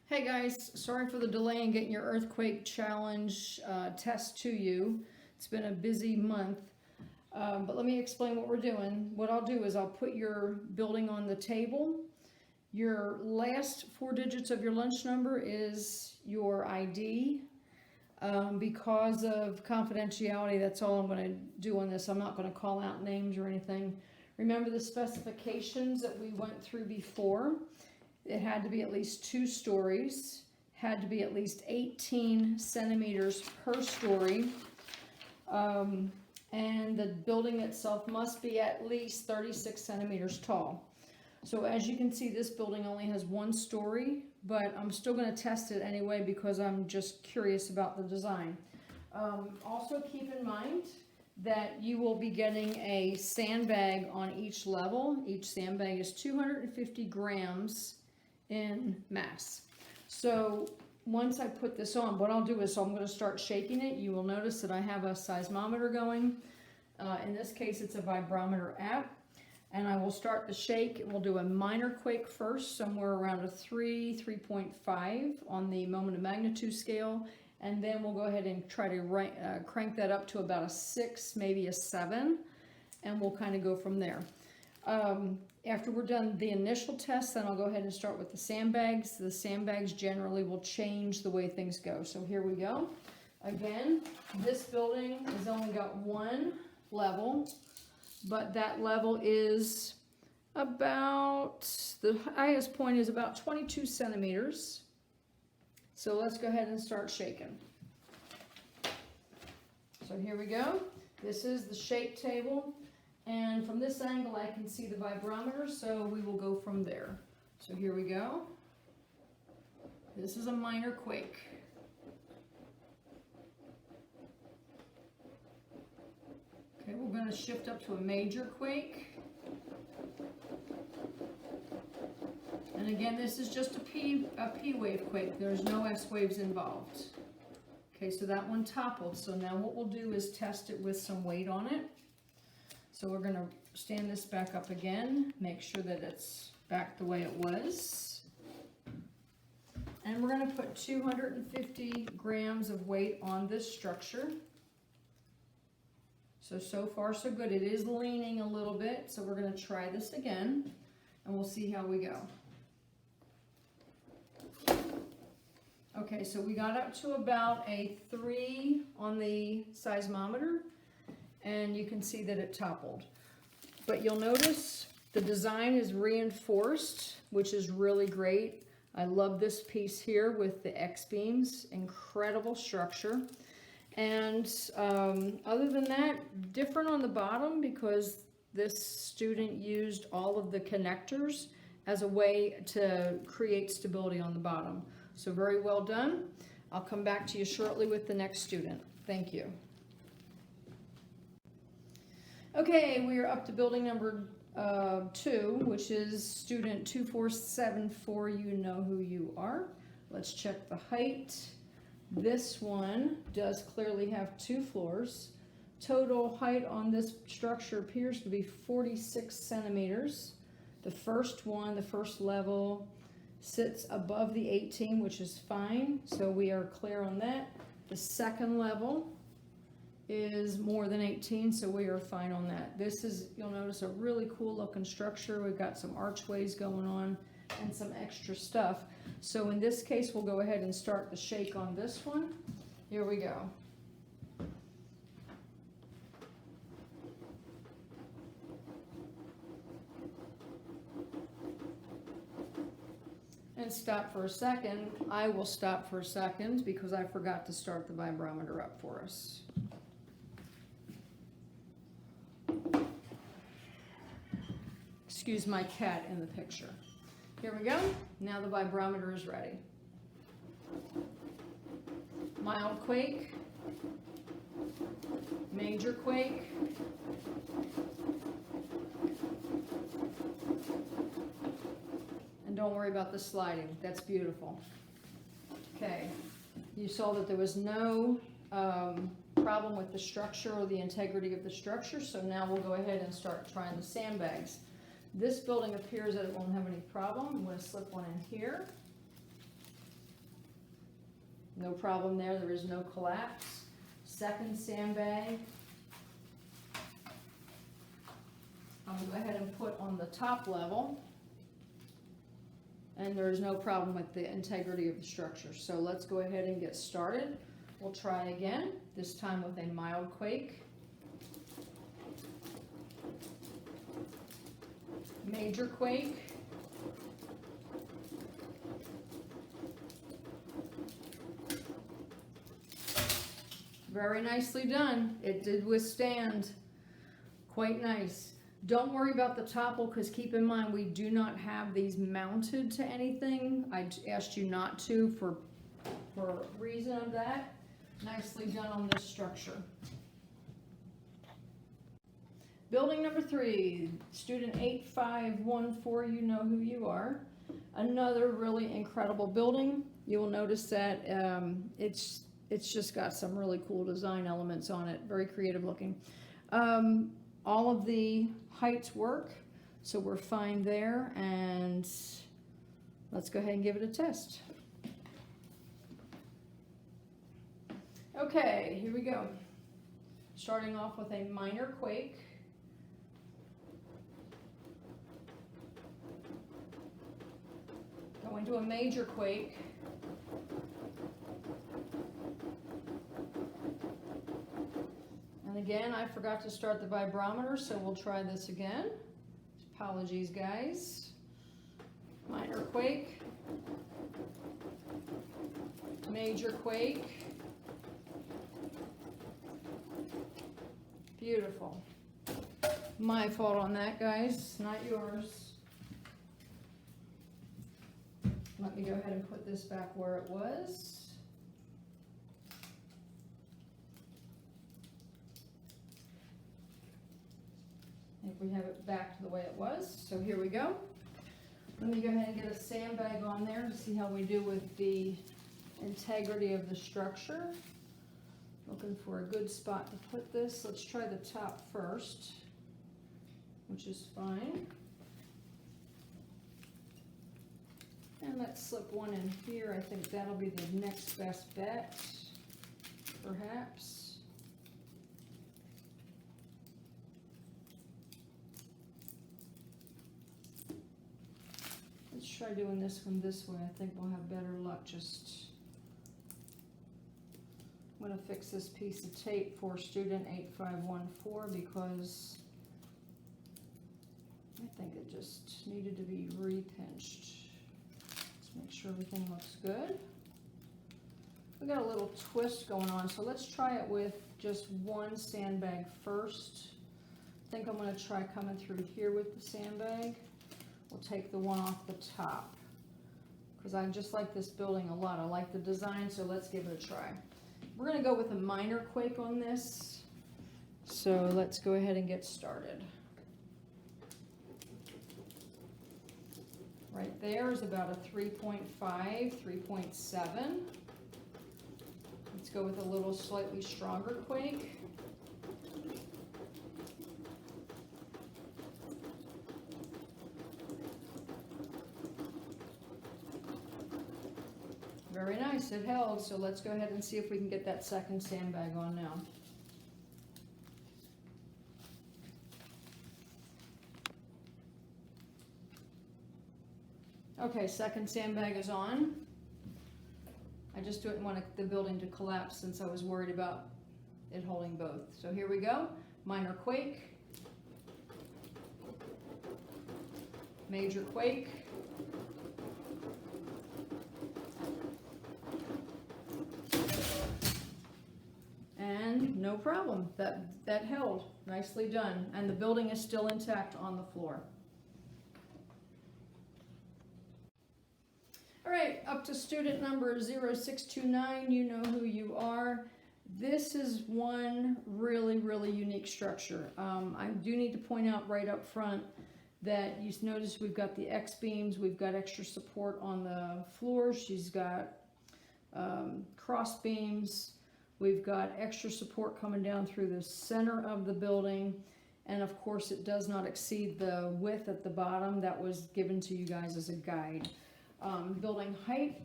Hey guys, sorry for the delay in getting your earthquake challenge test to you. It's been a busy month, but let me explain what we're doing. What I'll do is I'll put your building on the table. Your last four digits of your lunch number is your ID. Because of confidentiality, that's all I'm going to do on this. I'm not going to call out names or anything. Remember the specifications that we went through before. It had to be at least 2 stories, had to be at least 18 centimeters per story, and the building itself must be at least 36 centimeters tall. So as you can see, this building only has 1 story, but I'm still going to test it anyway because I'm just curious about the design. Also keep in mind that you will be getting a sandbag on each level. Each sandbag is 250 grams in mass. So once I put this on, what I'll do is I'm going to start shaking it. You will notice that I have a seismometer going. In this case, it's a vibrometer app. And I will start the shake. We'll do a minor quake first, somewhere around a 3.5 on the moment of magnitude scale. And then we'll go ahead and try to crank that up to about a 6, maybe a 7. And we'll kind of go from there. After we're done the initial test, then I'll go ahead and start with the sandbags. The sandbags generally will change the way things go. So here we go. Again, this building has only got 1 level, but that level is about, the highest point is about 22 centimeters. So let's go ahead and start shaking. So here we go. This is the shake table. And from this angle, I can see the vibrometer, so we will go from there. So here we go. This is a minor quake. Okay, we're going to shift up to a major quake. And again, this is just a P wave quake. There's no S waves involved. Okay, so that one toppled. So now what we'll do is test it with some weight on it. So we're going to stand this back up again, make sure that it's back the way it was. And we're going to put 250 grams of weight on this structure. So far so good. It is leaning a little bit, so we're going to try this again, and we'll see how we go. Okay, so we got up to about a 3 on the seismometer. And you can see that it toppled. But you'll notice the design is reinforced, which is really great. I love this piece here with the X-beams, incredible structure. And other than that, different on the bottom because this student used all of the connectors as a way to create stability on the bottom. So very well done. I'll come back to you shortly with the next student. Thank you. Okay, we are up to building number 2, which is student 2474. You know who you are. Let's check the height. This one does clearly have 2 floors. Total height on this structure appears to be 46 centimeters. The first one, the first level, sits above the 18, which is fine. So we are clear on that. The second level is more than 18, so we are fine on that. This is, you'll notice, a really cool looking structure. We've got some archways going on and some extra stuff. So in this case, we'll go ahead and start the shake on this one. Here we go. And stop for a second. I will stop for a second because I forgot to start the vibrometer up for us. Excuse my cat in the picture. Here we go. Now the vibrometer is ready. Mild quake. Major quake. And don't worry about the sliding. That's beautiful. Okay. You saw that there was no problem with the structure or the integrity of the structure, so now we'll go ahead and start trying the sandbags. This building appears that it won't have any problem. I'm going to slip one in here. No problem there, there is no collapse. Second sandbag, I'm gonna go ahead and put on the top level. And there's no problem with the integrity of the structure. So let's go ahead and get started. We'll try again, this time with a mild quake. Major quake. Very nicely done. It did withstand. Quite nice. Don't worry about the topple, because keep in mind we do not have these mounted to anything. I asked you not to for reason of that. Nicely done on this structure. Building number 3, student 8514, you know who you are. Another really incredible building. You will notice that it's just got some really cool design elements on it. Very creative looking. All of the heights work, so we're fine there, and let's go ahead and give it a test. Okay, here we go. Starting off with a minor quake. Going to a major quake. And again, I forgot to start the vibrometer, so we'll try this again. Apologies, guys. Minor quake. Major quake. Beautiful. My fault on that, guys, not yours. Let me go ahead and put this back where it was. I think we have it back to the way it was. So here we go. Let me go ahead and get a sandbag on there to see how we do with the integrity of the structure. Looking for a good spot to put this. Let's try the top first, which is fine. And let's slip one in here. I think that'll be the next best bet, perhaps. Let's try doing this one this way. I think we'll have better luck. I'm going to fix this piece of tape for student 8514 because I think it just needed to be repinched. Let's make sure everything looks good. We got a little twist going on, so let's try it with just one sandbag first. I think I'm going to try coming through here with the sandbag. We'll take the one off the top because I just like this building a lot. I like the design, so let's give it a try. We're going to go with a minor quake on this, so let's go ahead and get started. Right there is about a 3.5, 3.7. Let's go with a little slightly stronger quake. Very nice, it held, so let's go ahead and see if we can get that second sandbag on now. Okay, second sandbag is on. I just didn't want the building to collapse since I was worried about it holding both. So here we go, minor quake, major quake, and no problem, that held, nicely done, and the building is still intact on the floor. All right, up to student number 0629, you know who you are. This is one really, really unique structure. I do need to point out right up front that you notice we've got the X-beams, we've got extra support on the floor, she's got cross beams, we've got extra support coming down through the center of the building, and of course it does not exceed the width at the bottom that was given to you guys as a guide. Building height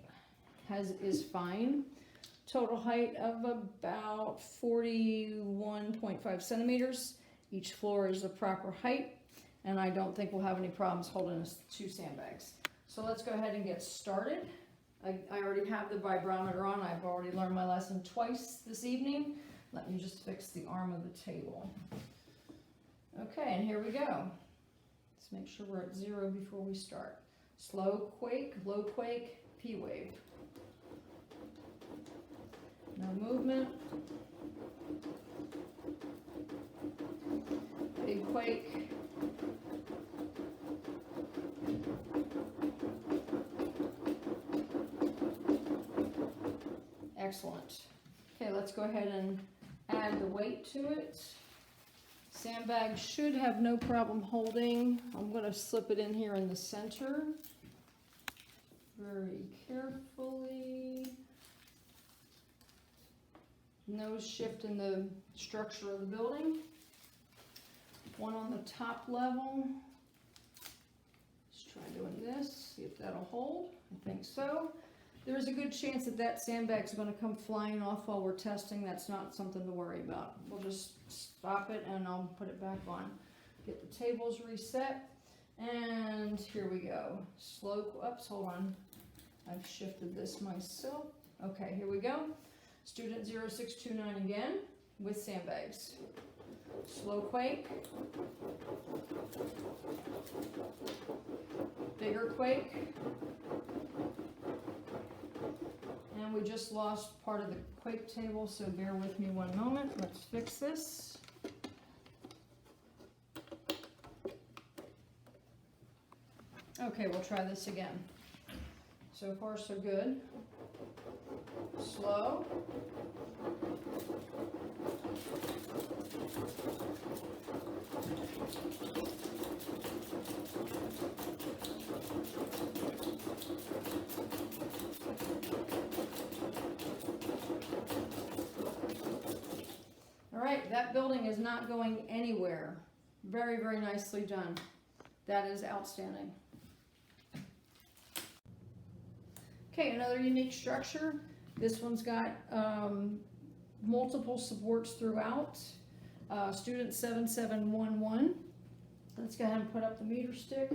is fine. Total height of about 41.5 centimeters. Each floor is the proper height, and I don't think we'll have any problems holding 2 sandbags. So let's go ahead and get started. I already have the vibrometer on. I've already learned my lesson twice this evening. Let me just fix the arm of the table. Okay, and here we go. Let's make sure we're at 0 before we start. Slow quake, low quake, P wave. No movement. Big quake. Excellent. Okay, let's go ahead and add the weight to it. Sandbag should have no problem holding. I'm going to slip it in here in the center. Very carefully. No shift in the structure of the building. One on the top level. Let's try doing this, see if that'll hold. I think so. There's a good chance that that sandbag's going to come flying off while we're testing. That's not something to worry about. We'll just stop it and I'll put it back on. Get the tables reset. And here we go. Slow, oops, hold on. I've shifted this myself. Okay, here we go. Student 0629 again with sandbags. Slow quake. Bigger quake. And we just lost part of the quake table, so bear with me one moment. Let's fix this. Okay, we'll try this again. So far, so good. Slow. All right, that building is not going anywhere. Very, very nicely done. That is outstanding. Okay, another unique structure. This one's got multiple supports throughout. Student 7711. Let's go ahead and put up the meter stick.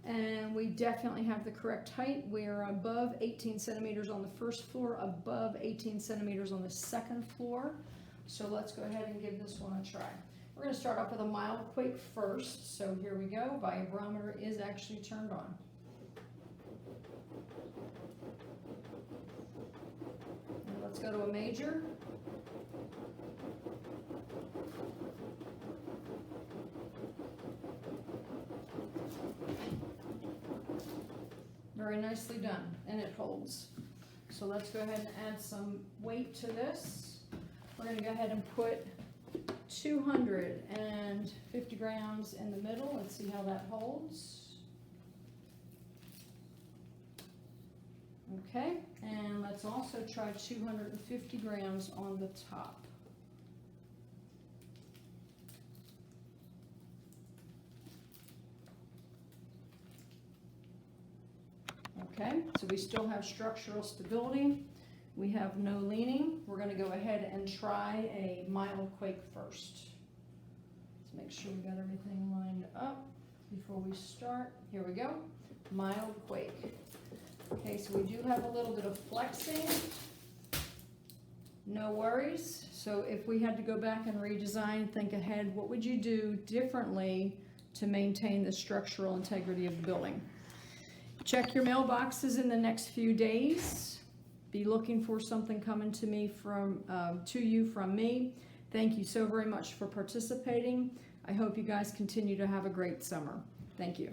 And we definitely have the correct height. We're above 18 centimeters on the first floor, above 18 centimeters on the second floor. So let's go ahead and give this one a try. We're going to start off with a mild quake first. So here we go. Vibrometer is actually turned on. And let's go to a major. Very nicely done, and it holds. So let's go ahead and add some weight to this. We're going to go ahead and put 250 grams in the middle. Let's see how that holds. Okay, and let's also try 250 grams on the top. Okay, so we still have structural stability. We have no leaning. We're going to go ahead and try a mild quake first. Let's make sure we got everything lined up before we start. Here we go. Mild quake. Okay, so we do have a little bit of flexing. No worries. So if we had to go back and redesign, think ahead, what would you do differently to maintain the structural integrity of the building? Check your mailboxes in the next few days. Be looking for something coming to me to you from me. Thank you so very much for participating. I hope you guys continue to have a great summer. Thank you.